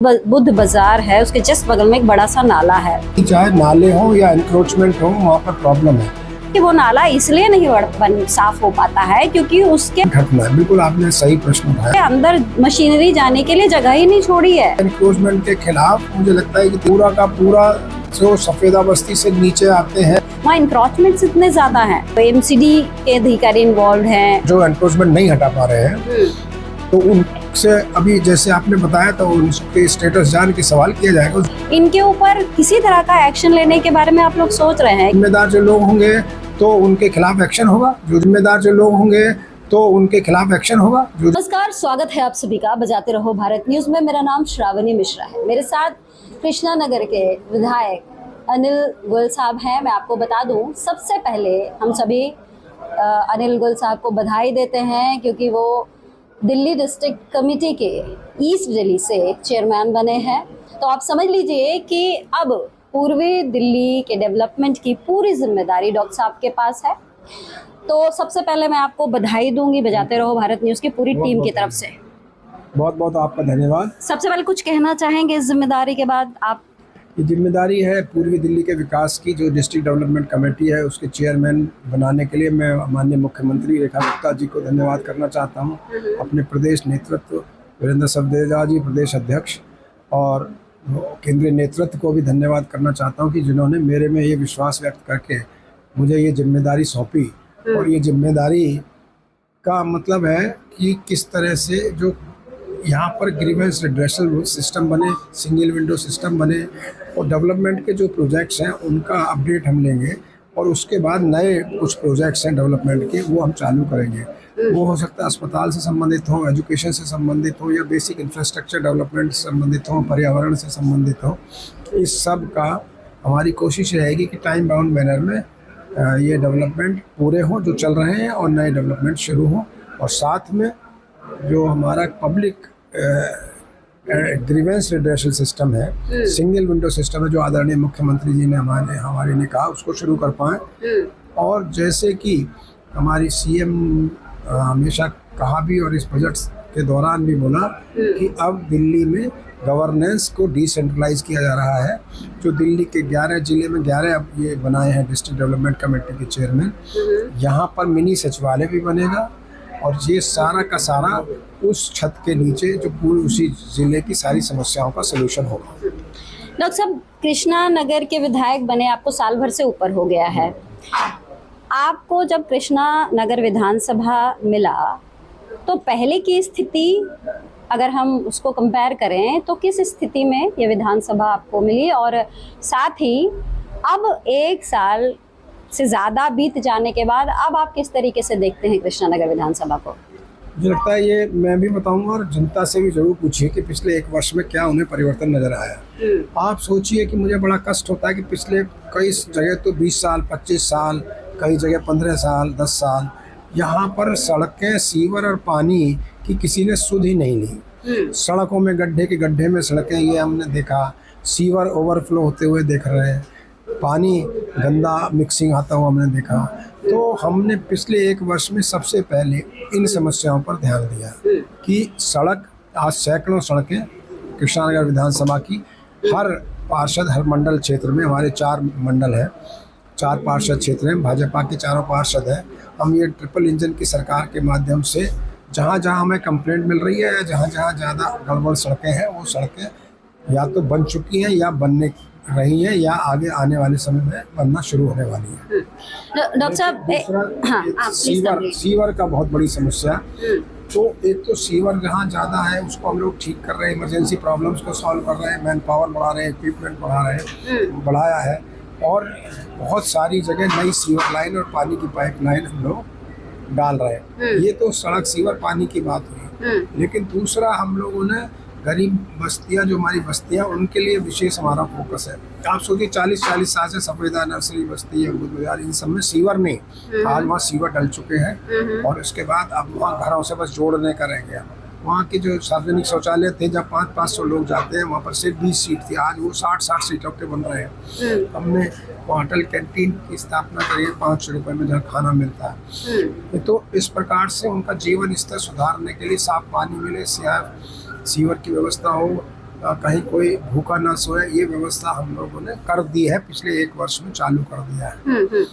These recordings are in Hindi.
बुद्ध बाजार है, उसके जस्ट बगल में एक बड़ा सा नाला है। चाहे नाले हो या एनक्रोचमेंट हो, वहाँ पर प्रॉब्लम है कि वो नाला इसलिए नहीं साफ हो पाता है क्योंकि उसके घटना है। बिल्कुल आपने सही प्रश्न उठाया। अंदर मशीनरी जाने के लिए जगह ही नहीं छोड़ी है। एनक्रोचमेंट के खिलाफ मुझे लगता है कि पूरा का पूरा जो सफेदा बस्ती से नीचे आते हैं, वहाँ इंक्रोचमेंट इतने ज्यादा हैं, तो एमसीडी के अधिकारी इन्वॉल्व हैं जो एनक्रोचमेंट नहीं हटा पा रहे हैं, तो उनसे अभी जैसे आपने बताया तो उनके स्टेटस जान के सवाल किया जाएगा। इनके ऊपर किसी तरह का एक्शन लेने के बारे में आप लोग सोच रहे हैं? जिम्मेदार जो लोग होंगे तो उनके खिलाफ एक्शन होगा। जो जिम्मेदार जो लोग होंगे तो उनके खिलाफ एक्शन होगा। नमस्कार, स्वागत है आप सभी का बजाते रहो भारत न्यूज में। मेरा नाम श्रावणी मिश्रा है। मेरे साथ कृष्णा नगर के विधायक अनिल गोयल साहब हैं। मैं आपको बता दूं, सबसे पहले हम सभी अनिल गोयल साहब को बधाई देते हैं क्योंकि वो दिल्ली डिस्ट्रिक्ट कमेटी के ईस्ट दिल्ली से चेयरमैन बने हैं। तो आप समझ लीजिए कि अब पूर्वी दिल्ली के डेवलपमेंट की पूरी जिम्मेदारी डॉक्टर साहब के पास है। तो सबसे पहले मैं आपको बधाई दूंगी बजाते रहो भारत न्यूज़ की पूरी टीम की तरफ से। बहुत बहुत आपका धन्यवाद। सबसे पहले कुछ कहना चाहेंगे इस जिम्मेदारी के बाद आप? ये जिम्मेदारी है पूर्वी दिल्ली के विकास की। जो डिस्ट्रिक्ट डेवलपमेंट कमेटी है उसके चेयरमैन बनाने के लिए मैं माननीय मुख्यमंत्री रेखा गुप्ता जी को धन्यवाद करना चाहता हूँ। अपने प्रदेश नेतृत्व वीरेंद्र सचदेवा जी प्रदेश अध्यक्ष और केंद्रीय नेतृत्व को भी धन्यवाद करना चाहता हूँ कि जिन्होंने मेरे में ये विश्वास व्यक्त करके मुझे ये जिम्मेदारी सौंपी। और ये जिम्मेदारी का मतलब है कि किस तरह से जो यहाँ पर ग्रीवेंस रिड्रेसल सिस्टम बने, सिंगल विंडो सिस्टम बने और डेवलपमेंट के जो प्रोजेक्ट्स हैं उनका अपडेट हम लेंगे और उसके बाद नए कुछ प्रोजेक्ट्स हैं डेवलपमेंट के वो हम चालू करेंगे। वो हो सकता है अस्पताल से संबंधित हो, एजुकेशन से संबंधित हो या बेसिक इंफ्रास्ट्रक्चर डेवलपमेंट से संबंधित हो, पर्यावरण से संबंधित हो। इस सब का हमारी कोशिश रहेगी कि टाइम बाउंड मैनर में ये डेवलपमेंट पूरे हों जो चल रहे हैं और नए डेवलपमेंट शुरू हों। और साथ में जो हमारा पब्लिक ग्रीवेंस रिड्रेसल सिस्टम है, सिंगल विंडो सिस्टम है, जो आदरणीय मुख्यमंत्री जी ने हमारे ने कहा उसको शुरू कर पाएँ। और जैसे कि हमारी सीएम हमेशा कहा भी और इस बजट के दौरान भी बोला कि अब दिल्ली में गवर्नेंस को डिसेंट्रलाइज किया जा रहा है। जो दिल्ली के 11 जिले में 11 अब ये बनाए हैं डिस्ट्रिक्ट डेवलपमेंट कमेटी के चेयरमैन। यहाँ पर मिनी सचिवालय भी बनेगा और ये सारा का सारा उस छत के नीचे जो पूरी उसी जिले की सारी समस्याओं का सलूशन होगा। डॉक्टर साहब, कृष्णा नगर के विधायक बने आपको साल भर से ऊपर हो गया है। आपको जब कृष्णा नगर विधानसभा मिला तो पहले की स्थिति अगर हम उसको कंपेयर करें तो किस स्थिति में ये विधानसभा आपको मिली, और साथ ही अब एक साल से ज़्यादा बीत जाने के बाद अब आप किस तरीके से देखते हैं कृष्णा नगर विधानसभा को? मुझे लगता है ये मैं भी बताऊंगा और जनता से भी जरूर पूछिए कि पिछले एक वर्ष में क्या उन्हें परिवर्तन नजर आया। आप सोचिए कि मुझे बड़ा कष्ट होता है कि पिछले कई जगह तो 20 साल 25 साल, कई जगह 15 साल 10 साल यहाँ पर सड़कें, सीवर और पानी की किसी ने सुध ही नहीं ली। सड़कों में गड्ढे के गड्ढे में सड़कें ये हमने देखा, सीवर ओवरफ्लो होते हुए देख रहे हैं, पानी गंदा मिक्सिंग आता हुआ हमने देखा। तो हमने पिछले एक वर्ष में सबसे पहले इन समस्याओं पर ध्यान दिया कि सड़क, आज सैकड़ों सड़कें कृष्णा नगर विधानसभा की हर पार्षद, हर मंडल क्षेत्र में, हमारे 4 मंडल हैं, 4 पार्षद क्षेत्र हैं, भाजपा के चारों पार्षद हैं। हम ये ट्रिपल इंजन की सरकार के माध्यम से जहाँ जहाँ हमें कंप्लेंट मिल रही है या जहाँ जहाँ ज़्यादा गड़बड़ सड़कें हैं वो सड़कें या तो बन चुकी हैं या बनने रही है या आगे आने वाले समय में बनना शुरू होने वाली है। डॉक्टर साहब, सीवर का बहुत बड़ी समस्या। तो एक तो सीवर जहाँ ज़्यादा है उसको हम लोग ठीक कर रहे हैं, इमरजेंसी प्रॉब्लम्स को सॉल्व कर रहे हैं, मैन पावर बढ़ा रहे हैं, इक्विपमेंट बढ़ाया है और बहुत सारी जगह नई सीवर लाइन और पानी की पाइपलाइन हम लोग डाल रहे हैं। ये तो सड़क, सीवर, पानी की बात हुई। लेकिन दूसरा, हम लोगों ने गरीब बस्तियाँ, जो हमारी बस्तियाँ, उनके लिए विशेष हमारा फोकस है। आप सोचिए 40 साल से सफेदा नर्सरी बस्ती है, बुद्ध बाजार, इन सब में सीवर नहीं। आज वहाँ सीवर डल चुके हैं और उसके बाद अब वहाँ घरों से बस जोड़ने का रह गया। वहाँ के जो सार्वजनिक शौचालय थे जब 500-500 लोग जाते हैं, वहाँ पर सिर्फ 20 सीट थी, आज वो 60-60 सीटों के बन रहे हैं। हमने होटल कैंटीन की स्थापना करी है 500 रुपये में जहाँ खाना मिलता है। तो इस प्रकार से उनका जीवन स्तर सुधारने के लिए साफ पानी मिले, सीवर की व्यवस्था हो, कहीं कोई भूखा ना सोए, ये व्यवस्था हम लोगों ने कर दी है, पिछले 1 वर्ष में चालू कर दिया है।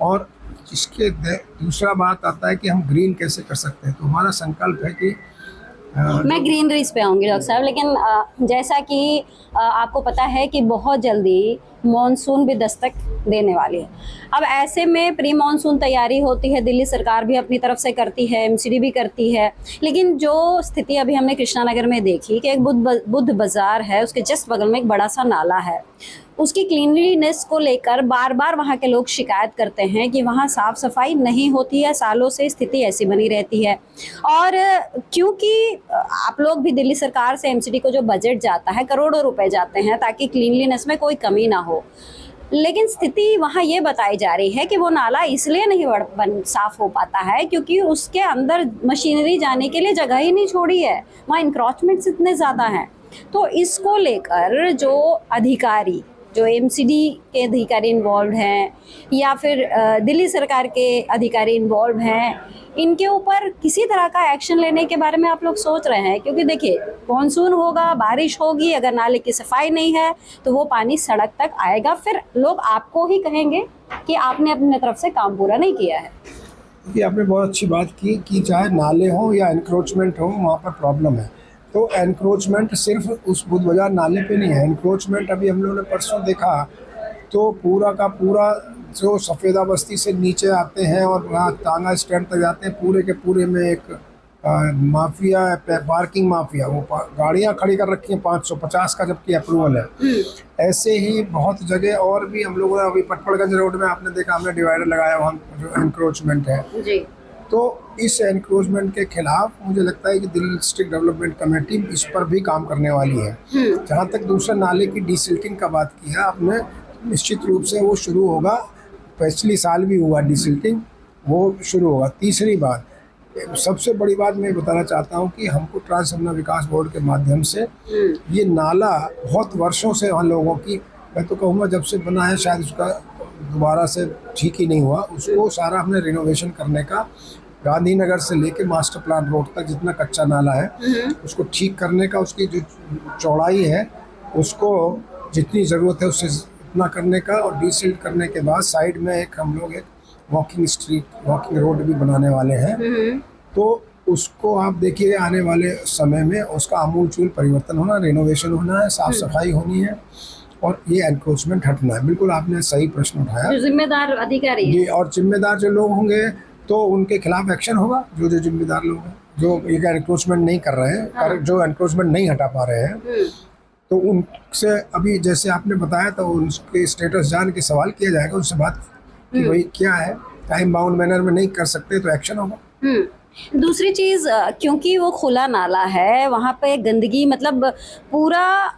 और इसके दूसरा बात आता है कि हम ग्रीन कैसे कर सकते हैं। तो हमारा संकल्प है कि मैं ग्रीनरीज पे आऊँगी डॉक्टर साहब, लेकिन जैसा कि आपको पता है कि बहुत जल्दी मॉनसून भी दस्तक देने वाली है। अब ऐसे में प्री मॉनसून तैयारी होती है, दिल्ली सरकार भी अपनी तरफ से करती है, एमसीडी भी करती है, लेकिन जो स्थिति अभी हमने कृष्णा नगर में देखी कि एक बुद्ध बाजार है, उसके जस्ट बगल में एक बड़ा सा नाला है, उसकी क्लीनलीनेस को लेकर बार बार वहाँ के लोग शिकायत करते हैं कि वहाँ साफ़ सफाई नहीं होती है, सालों से स्थिति ऐसी बनी रहती है। और क्योंकि आप लोग भी दिल्ली सरकार से एमसीडी को जो बजट जाता है, करोड़ों रुपए जाते हैं ताकि क्लीनलीनेस में कोई कमी ना हो, लेकिन स्थिति वहाँ ये बताई जा रही है कि वो नाला इसलिए नहीं साफ हो पाता है क्योंकि उसके अंदर मशीनरी जाने के लिए जगह ही नहीं छोड़ी है, वहाँ इंक्रोचमेंट्स इतने ज़्यादा हैं। तो इसको लेकर जो अधिकारी, जो एमसीडी के अधिकारी इन्वॉल्व हैं या फिर दिल्ली सरकार के अधिकारी इन्वॉल्व हैं, इनके ऊपर किसी तरह का एक्शन लेने के बारे में आप लोग सोच रहे हैं? क्योंकि देखिए, मानसून होगा, बारिश होगी, अगर नाले की सफाई नहीं है तो वो पानी सड़क तक आएगा, फिर लोग आपको ही कहेंगे कि आपने अपनी तरफ से काम पूरा नहीं किया है। ये आपने बहुत अच्छी बात की कि चाहे नाले हों या एनक्रोचमेंट हो, वहाँ पर प्रॉब्लम है। तो एनक्रोचमेंट सिर्फ उस बुद्ध बाजार नाले पे नहीं है। एनक्रोचमेंट अभी हम लोगों ने परसों देखा तो पूरा का पूरा जो सफ़ेदा बस्ती से नीचे आते हैं और वहाँ तांगा स्टैंड तक जाते हैं, पूरे के पूरे में एक माफिया है, पार्किंग माफिया, वो गाड़ियाँ खड़ी कर रखी हैं 550 का, जबकि अप्रूवल है। ऐसे ही बहुत जगह और भी हम लोगों ने, अभी पटपड़गंज रोड में आपने देखा, हमने डिवाइडर लगाया वहाँ जो एनक्रोचमेंट है जी। तो इस एनक्रोचमेंट के खिलाफ मुझे लगता है कि दिल्ली डिस्ट्रिक्ट डेवलपमेंट कमेटी इस पर भी काम करने वाली है। जहाँ तक दूसरे नाले की डिसिल्टिंग का बात की है आपने, निश्चित रूप से वो शुरू होगा, पिछली साल भी हुआ डिसिल्टिंग, वो शुरू होगा। तीसरी बात, सबसे बड़ी बात मैं बताना चाहता हूँ कि हमको ट्रांस यमुना विकास बोर्ड के माध्यम से ये नाला बहुत वर्षों से हम लोगों की, मैं तो कहूँगा जब से बना है शायद उसका दोबारा से ठीक ही नहीं हुआ, उसको सारा हमने रिनोवेशन करने का, गांधीनगर से लेके मास्टर प्लान रोड तक जितना कच्चा नाला है उसको ठीक करने का, उसकी जो चौड़ाई है उसको जितनी ज़रूरत है उससे इतना करने का, और डिसिल्ट करने के बाद साइड में एक हम लोग एक वॉकिंग रोड भी बनाने वाले हैं। तो उसको आप देखिए आने वाले समय में उसका आमूलचूल परिवर्तन होना, रिनोवेशन होना है, साफ सफाई होनी है और ये एनक्रोचमेंट हटना है। बिल्कुल आपने सही प्रश्न उठाया। जो जिम्मेदार अधिकारी जी, और जिम्मेदार जो लोग होंगे तो उनके खिलाफ एक्शन होगा। जो जिम्मेदार लोग हैं, जो ये एनक्रोचमेंट नहीं कर रहे हैं, जो एनक्रोचमेंट नहीं हटा पा रहे हैं, तो उनसे अभी जैसे आपने बताया तो उनके स्टेटस जान के सवाल किया जाएगा, उनसे बात कि भाई क्या है, टाइम बाउंड मैनर में नहीं कर सकते तो एक्शन होगा। दूसरी चीज़, क्योंकि वो खुला नाला है, वहाँ पे गंदगी, मतलब पूरा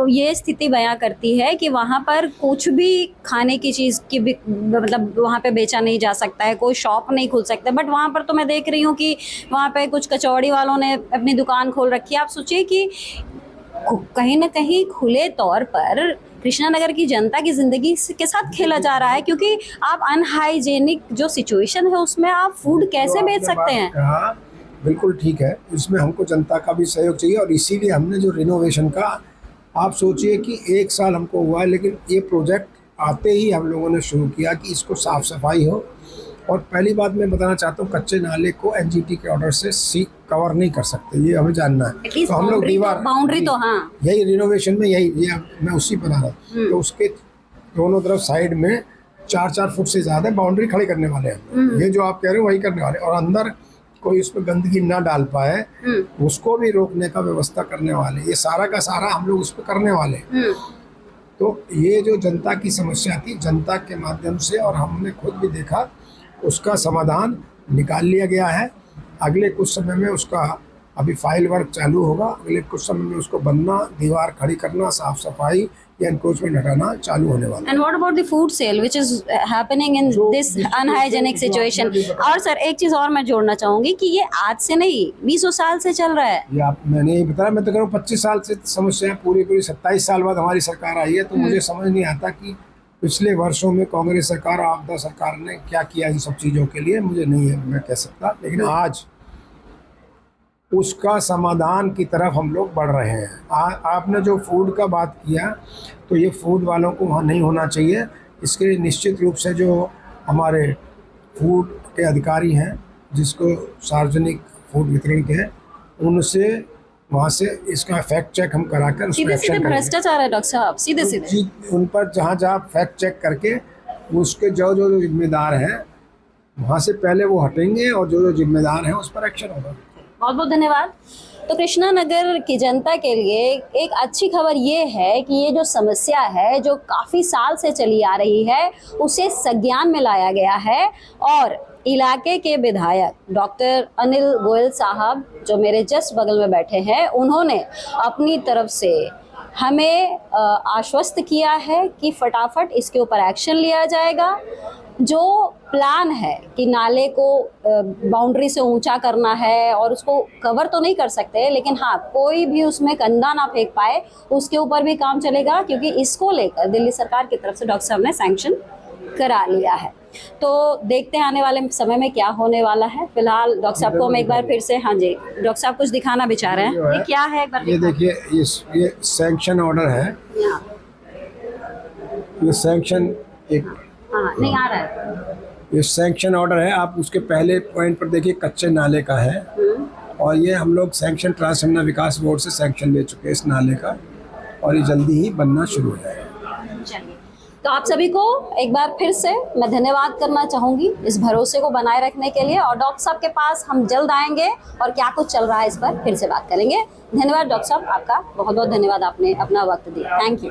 ये स्थिति बयां करती है कि वहाँ पर कुछ भी खाने की चीज़ की भी मतलब वहाँ पे बेचा नहीं जा सकता है, कोई शॉप नहीं खुल सकता। बट वहाँ पर तो मैं देख रही हूँ कि वहाँ पे कुछ कचौड़ी वालों ने अपनी दुकान खोल रखी है। आप सोचिए कि कहीं ना कहीं खुले तौर पर कृष्णा नगर की जनता की ज़िंदगी के साथ खेला जा रहा है, क्योंकि आप अनहाइजेनिक जो सिचुएशन है उसमें आप फूड कैसे बेच सकते हैं। हाँ बिल्कुल ठीक है, इसमें हमको जनता का भी सहयोग चाहिए, और इसीलिए हमने जो रिनोवेशन का, आप सोचिए कि 1 साल हमको हुआ है, लेकिन ये प्रोजेक्ट आते ही हम लोगों ने शुरू किया कि इसको साफ़ सफाई हो। और पहली बात मैं बताना चाहता हूँ, कच्चे नाले को एनजीटी के ऑर्डर से कवर नहीं कर सकते, ये हमें जानना है। तो हम लोग दीवार बाउंड्री तो हाँ यही रिनोवेशन में यही मैं उसी बना रहा हूँ, तो उसके दोनों तरफ साइड में 4-4 फुट से ज़्यादा बाउंड्री खड़ी करने वाले हैं। ये जो आप कह रहे हो वही करने वाले, और अंदर कोई उसमें गंदगी ना डाल पाए उसको भी रोकने का व्यवस्था करने वाले। ये सारा का सारा हम लोग उस पर करने वाले। तो ये जो जनता की समस्या थी, जनता के माध्यम से, और हमने खुद भी देखा, उसका समाधान निकाल लिया गया है। अगले कुछ समय में उसका अभी फाइल वर्क चालू होगा, अगले कुछ समय में उसको बनना, दीवार खड़ी करना, साफ सफाई या एनक्रोचमेंट हटाना चालू होने वाला है। And what about the food sale which is happening in this unhygienic situation. और सर एक चीज और मैं जोड़ना चाहूंगी कि ये आज से नहीं 20 साल से चल रहा है। ये मैंने ही बताया, मैं तो कह रहा हूँ 25 साल से समस्या, पूरी 27 साल बाद हमारी सरकार आई है। तो मुझे समझ नहीं आता कि पिछले वर्षों में कांग्रेस सरकार, आपदा सरकार ने क्या किया इन सब चीज़ों के लिए, मुझे नहीं है, मैं कह सकता। लेकिन आज उसका समाधान की तरफ हम लोग बढ़ रहे हैं। आपने जो फूड का बात किया, तो ये फूड वालों को वहाँ नहीं होना चाहिए। इसके निश्चित रूप से जो हमारे फूड के अधिकारी हैं, जिसको सार्वजनिक फूड वितरण के हैं, उनसे वहाँ से इसका फैक्ट चेक हम कराकर उस पर सीधे सीधे एक्शन करेंगे। भ्रष्टाचार है डॉक्टर साहब, सीधे सीधे। जी, उन पर जहाँ फैक्ट चेक करके उसके जो जो जिम्मेदार हैं वहाँ से पहले वो हटेंगे, और जो जो जिम्मेदार हैं उस पर एक्शन होगा। बहुत बहुत धन्यवाद। तो कृष्णा नगर की जनता के लिए एक अच्छी खबर ये है कि ये जो समस्या है, जो काफ़ी साल से चली आ रही है, उसे संज्ञान में लाया गया है। और इलाके के विधायक डॉक्टर अनिल गोयल साहब, जो मेरे जस्ट बगल में बैठे हैं, उन्होंने अपनी तरफ से हमें आश्वस्त किया है कि फटाफट इसके ऊपर एक्शन लिया जाएगा। जो प्लान है कि नाले को बाउंड्री से ऊंचा करना है, और उसको कवर तो नहीं कर सकते, लेकिन हाँ, कोई भी उसमें कंधा ना फेंक पाए, उसके ऊपर भी काम चलेगा, क्योंकि इसको लेकर दिल्ली सरकार की तरफ से डॉक्टर साहब ने सैंक्शन करा लिया है। तो देखते हैं आने वाले समय में क्या होने वाला है। फिलहाल डॉक्टर साहब को हम एक बार फिर से, हाँ जी डॉक्टर साहब कुछ दिखाना भी चाह रहे हैं। ये क्या है, एक बार ये देखिए, ये सैंक्शन ऑर्डर है। ये सैंक्शन एक, हाँ नहीं आ रहा है। ये सैंक्शन ऑर्डर है। आप उसके पहले पॉइंट पर देखिए, कच्चे नाले का है, और ये हम लोग सैंक्शन ट्रांस यमुना विकास बोर्ड से सैंक्शन ले चुके हैं इस नाले का, और ये जल्दी ही बनना शुरू हो जाएगा। चलिए, तो आप सभी को एक बार फिर से मैं धन्यवाद करना चाहूँगी इस भरोसे को बनाए रखने के लिए। और डॉक्टर साहब के पास हम जल्द आएंगे और क्या कुछ चल रहा है इस पर फिर से बात करेंगे। धन्यवाद डॉक्टर साहब, आपका बहुत बहुत धन्यवाद, आपने अपना वक्त दिया। Thank you.